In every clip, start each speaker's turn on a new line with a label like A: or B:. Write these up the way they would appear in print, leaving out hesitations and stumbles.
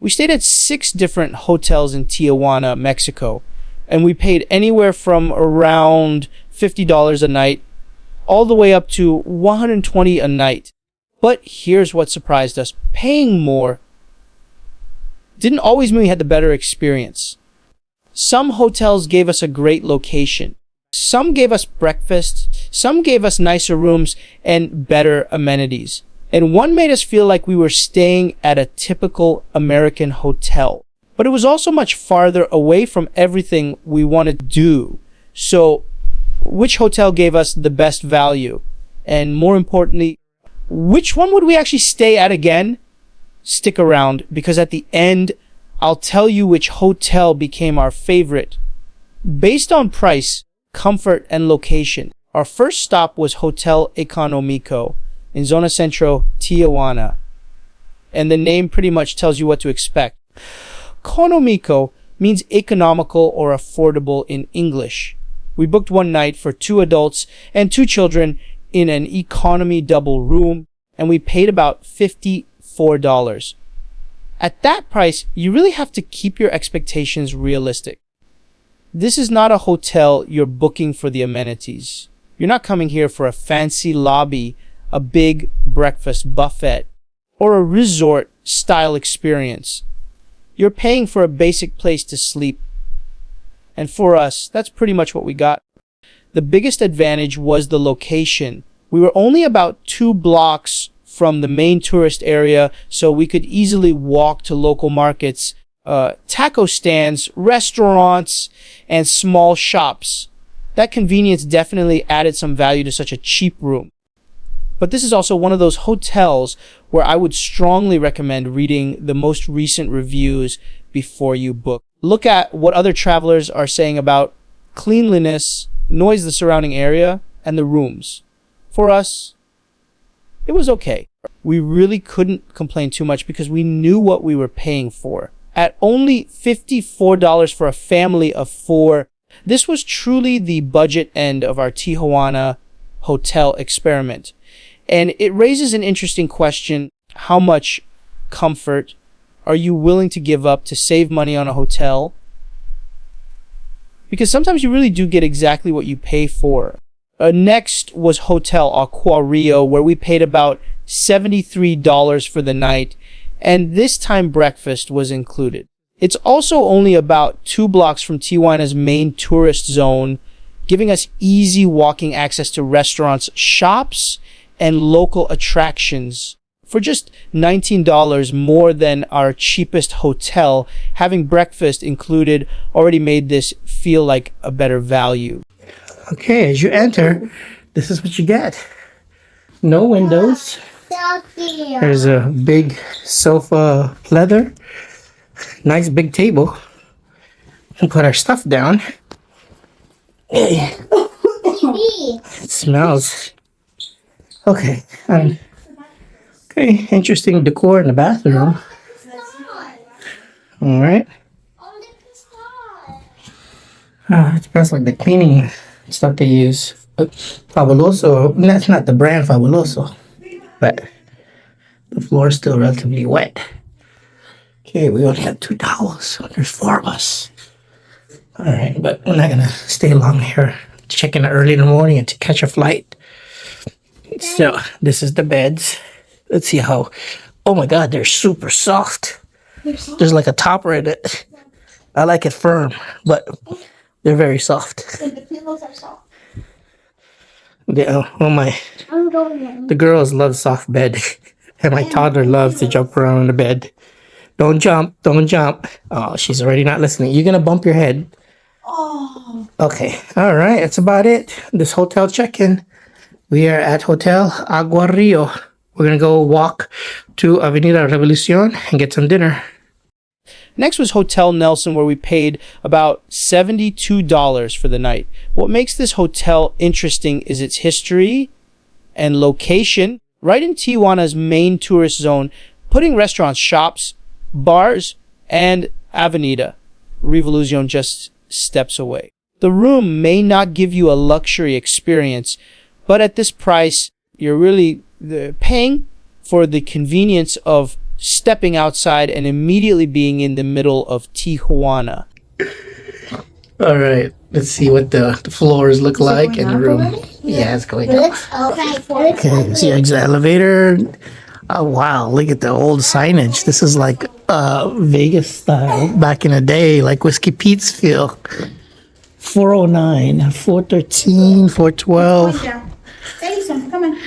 A: We stayed at 6 different hotels in Tijuana, Mexico, and we paid anywhere from around $50 a night all the way up to $120 a night. But here's what surprised us. Paying more didn't always mean we had the better experience. Some hotels gave us a great location. Some gave us breakfast. Some gave us nicer rooms and better amenities. And one made us feel like we were staying at a typical American hotel. But it was also much farther away from everything we wanted to do. So, which hotel gave us the best value? And more importantly, which one would we actually stay at again? Stick around, because at the end, I'll tell you which hotel became our favorite. Based on price, comfort, and location, our first stop was Hotel Economiko in Zona Centro, Tijuana. And the name pretty much tells you what to expect. Economiko means economical or affordable in English. We booked one night for 2 adults and 2 children in an economy double room, and we paid about $54. At that price, you really have to keep your expectations realistic. This is not a hotel you're booking for the amenities. You're not coming here for a fancy lobby, a big breakfast buffet, or a resort-style experience. You're paying for a basic place to sleep. And for us, that's pretty much what we got. The biggest advantage was the location. We were only about 2 blocks from the main tourist area, so we could easily walk to local markets, taco stands, restaurants, and small shops. That convenience definitely added some value to such a cheap room. But this is also one of those hotels where I would strongly recommend reading the most recent reviews before you book. Look at what other travelers are saying about cleanliness, noise in the surrounding area, and the rooms. For us, it was okay. We really couldn't complain too much because we knew what we were paying for. At only $54 for a family of 4, this was truly the budget end of our Tijuana hotel experiment. And it raises an interesting question. How much comfort are you willing to give up to save money on a hotel? Because sometimes you really do get exactly what you pay for. Next was Hotel Aqua Rio, where we paid about $73 for the night, and this time breakfast was included. It's also only about 2 blocks from Tijuana's main tourist zone, giving us easy walking access to restaurants, shops, and local attractions. For just $19 more than our cheapest hotel, having breakfast included already made this feel like a better value. Okay, as you enter, this is what you get. No windows. There's a big sofa leather. Nice big table. And put our stuff down. Hey. It smells. Okay. Okay, interesting decor in the bathroom. Alright. It smells like the cleaning stuff they use. Fabuloso. That's not the brand Fabuloso. But the floor is still relatively wet. Okay, we only have 2 towels. There's 4 of us. Alright, but we're not gonna stay long here. Check in early in the morning and to catch a flight. So, this is the beds. Let's see how... Oh my god, they're super soft. There's like a topper in it. I like it firm, but they're very soft.
B: The pillows are soft.
A: The girls love soft bed. And my toddler loves to jump around in the bed. Don't jump, don't jump. Oh, she's already not listening. You're gonna bump your head.
B: Oh.
A: Okay, alright, that's about it. This hotel check-in. We are at Hotel Aqua Rio. We're gonna go walk to Avenida Revolución and get some dinner. Next was Hotel Nelson, where we paid about $72 for the night. What makes this hotel interesting is its history and location, right in Tijuana's main tourist zone, putting restaurants, shops, bars, and Avenida Revolución just steps away. The room may not give you a luxury experience, but at this price, you're really paying for the convenience of stepping outside and immediately being in the middle of Tijuana.
C: All right, let's see what the floors look like in the room. Yeah, it's going up. Okay, see exit elevator. Oh wow, look at the old signage. This is like Vegas style back in the day, like Whiskey Pete's feel. 409, 413, 412.
B: Come on.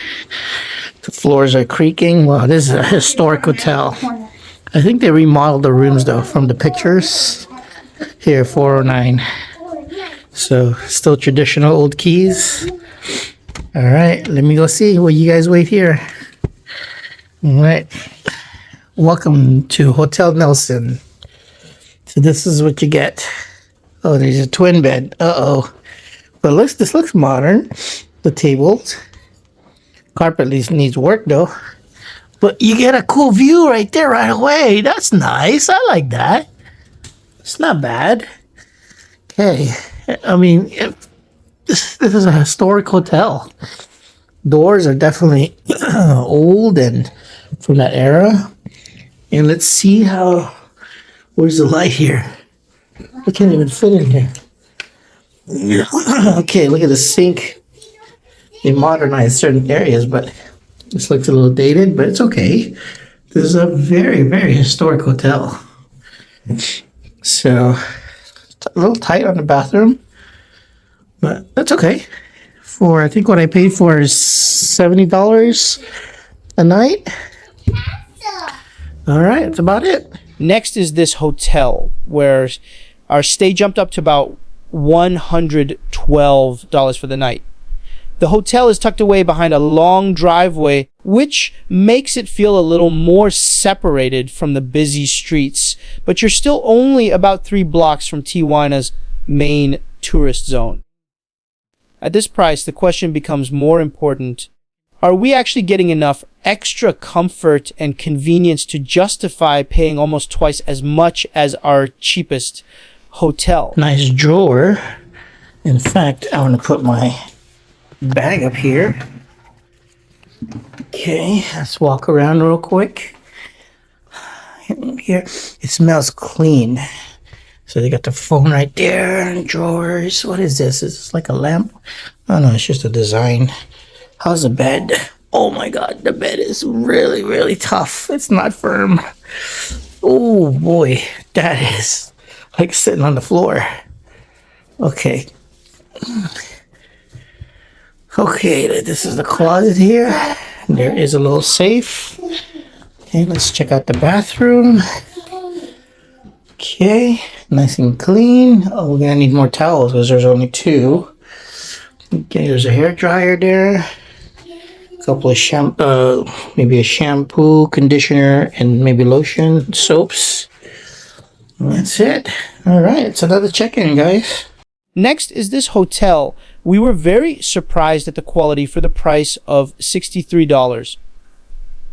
C: The floors are creaking. Wow, this is a historic hotel. I think they remodeled the rooms though from the pictures. Here, 409. So, still traditional old keys. All right, let me go see. Well, you guys wait here. All right. Welcome to Hotel Nelson. So, this is what you get. Oh, there's a twin bed. Uh-oh. But this looks modern. The tables. Carpet needs work, though. But you get a cool view right there right away. That's nice. I like that. It's not bad. Okay. I mean, this is a historic hotel. Doors are definitely old and from that era. And let's see how... Where's the light here? I can't even fit in here. Okay, look at the sink. They modernized certain areas, but this looks a little dated, but it's okay. This is a very, very historic hotel. So, it's a little tight on the bathroom, but that's okay. For, I think what I paid for is $70 a night. All right, that's about it.
A: Next is this hotel, where our stay jumped up to about $112 for the night. The hotel is tucked away behind a long driveway, which makes it feel a little more separated from the busy streets, but you're still only about 3 blocks from Tijuana's main tourist zone. At this price, the question becomes more important. Are we actually getting enough extra comfort and convenience to justify paying almost twice as much as our cheapest hotel?
C: Nice drawer. In fact, I want to put my bag up here. Okay, let's walk around real quick. Here, it smells clean. So they got the phone right there and drawers. What is this? Is this like a lamp? Oh no, it's just a design. How's the bed? Oh my god, the bed is really, really tough. It's not firm. Oh boy, that is like sitting on the floor. Okay. Okay, this is the closet here. There is a little safe. Okay, let's check out the bathroom. Okay, nice and clean. Oh, we're gonna need more towels because there's only 2. Okay, there's a hair dryer there. A couple of maybe a shampoo, conditioner, and maybe lotion, soaps. And that's it. All right, it's another check-in, guys.
A: Next is this hotel. We were very surprised at the quality for the price of $63.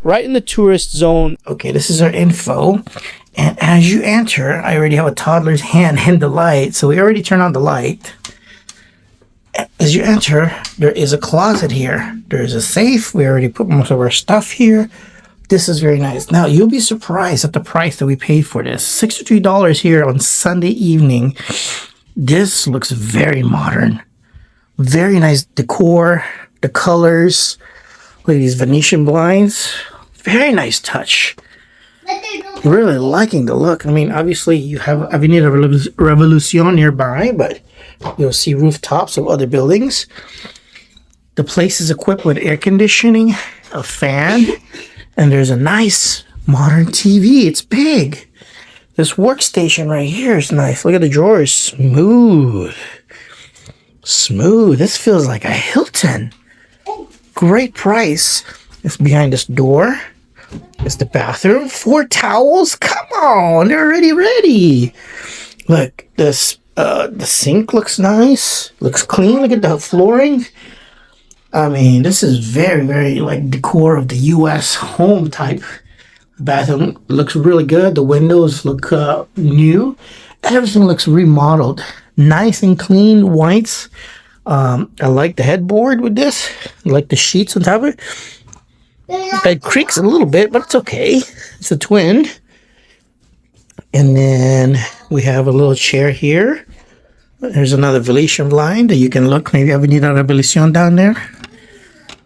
A: Right in the tourist zone.
C: Okay, this is our info. And as you enter, I already have a toddler's hand in the light. So we already turned on the light. As you enter, there is a closet here. There's a safe. We already put most of our stuff here. This is very nice. Now, you'll be surprised at the price that we paid for this. $63 here on Sunday evening. This looks very modern. Very nice decor. The colors. Look at these Venetian blinds. Very nice touch. Really liking the look. I mean, obviously you have Avenida Revolución nearby, but you'll see rooftops of other buildings. The place is equipped with air conditioning, a fan, and there's a nice modern TV. It's big. This workstation right here is nice. Look at the drawers. Smooth. Smooth. This feels like a Hilton. Great price. It's behind this door. It's the bathroom. 4 towels? Come on. They're already ready. Look, this the sink looks nice. Looks clean. Look at the flooring. I mean, this is very, very like decor of the U.S. home type. The bathroom looks really good. The windows look new. Everything looks remodeled. Nice and clean whites. I like the headboard with this. I like the sheets on top of it. Bed creaks a little bit, but it's okay. It's a twin. And then we have a little chair here. There's another Venetian blind that you can look, maybe Avenida Revolución down there.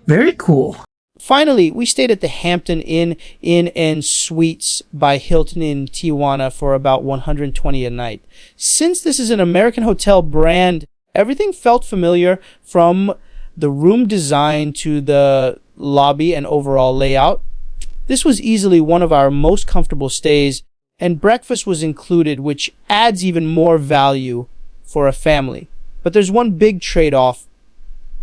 C: Very cool.
A: Finally, we stayed at the Hampton Inn Suites by Hilton in Tijuana for about $120 a night. Since this is an American hotel brand, everything felt familiar, from the room design to the lobby and overall layout. This was easily one of our most comfortable stays, and breakfast was included, which adds even more value for a family. But there's one big trade-off: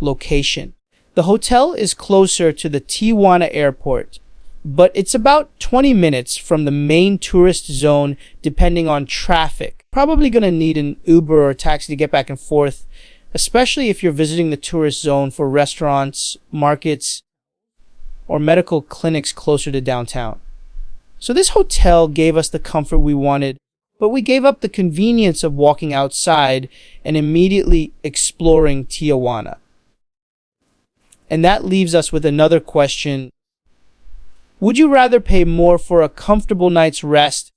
A: location. The hotel is closer to the Tijuana airport, but it's about 20 minutes from the main tourist zone depending on traffic. Probably going to need an Uber or taxi to get back and forth, especially if you're visiting the tourist zone for restaurants, markets, or medical clinics closer to downtown. So this hotel gave us the comfort we wanted, but we gave up the convenience of walking outside and immediately exploring Tijuana. And that leaves us with another question. Would you rather pay more for a comfortable night's rest,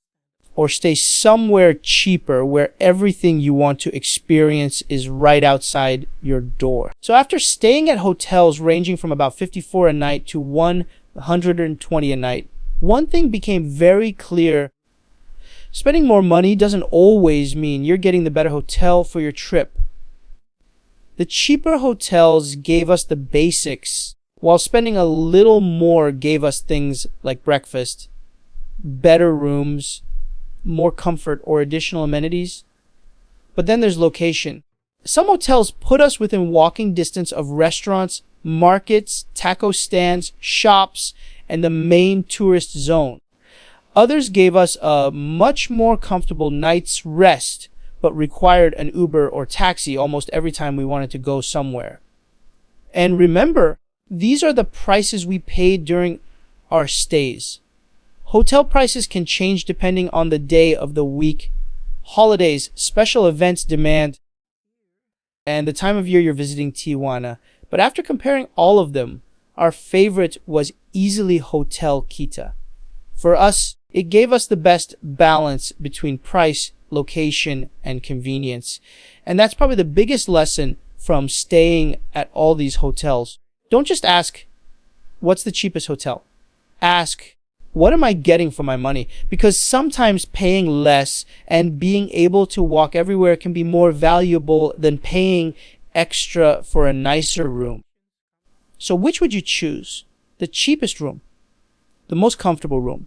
A: or stay somewhere cheaper where everything you want to experience is right outside your door? So after staying at hotels ranging from about $54 a night to $120 a night, one thing became very clear. Spending more money doesn't always mean you're getting the better hotel for your trip. The cheaper hotels gave us the basics, while spending a little more gave us things like breakfast, better rooms, more comfort, or additional amenities. But then there's location. Some hotels put us within walking distance of restaurants, markets, taco stands, shops, and the main tourist zone. Others gave us a much more comfortable night's rest, but required an Uber or taxi almost every time we wanted to go somewhere. And remember, these are the prices we paid during our stays. Hotel prices can change depending on the day of the week, holidays, special events demand, and the time of year you're visiting Tijuana. But after comparing all of them, our favorite was easily Hotel Quinta. For us, it gave us the best balance between price, location, and convenience. And that's probably the biggest lesson from staying at all these hotels. Don't just ask, what's the cheapest hotel? Ask, what am I getting for my money? Because sometimes paying less and being able to walk everywhere can be more valuable than paying extra for a nicer room. So which would you choose? The cheapest room? The most comfortable room?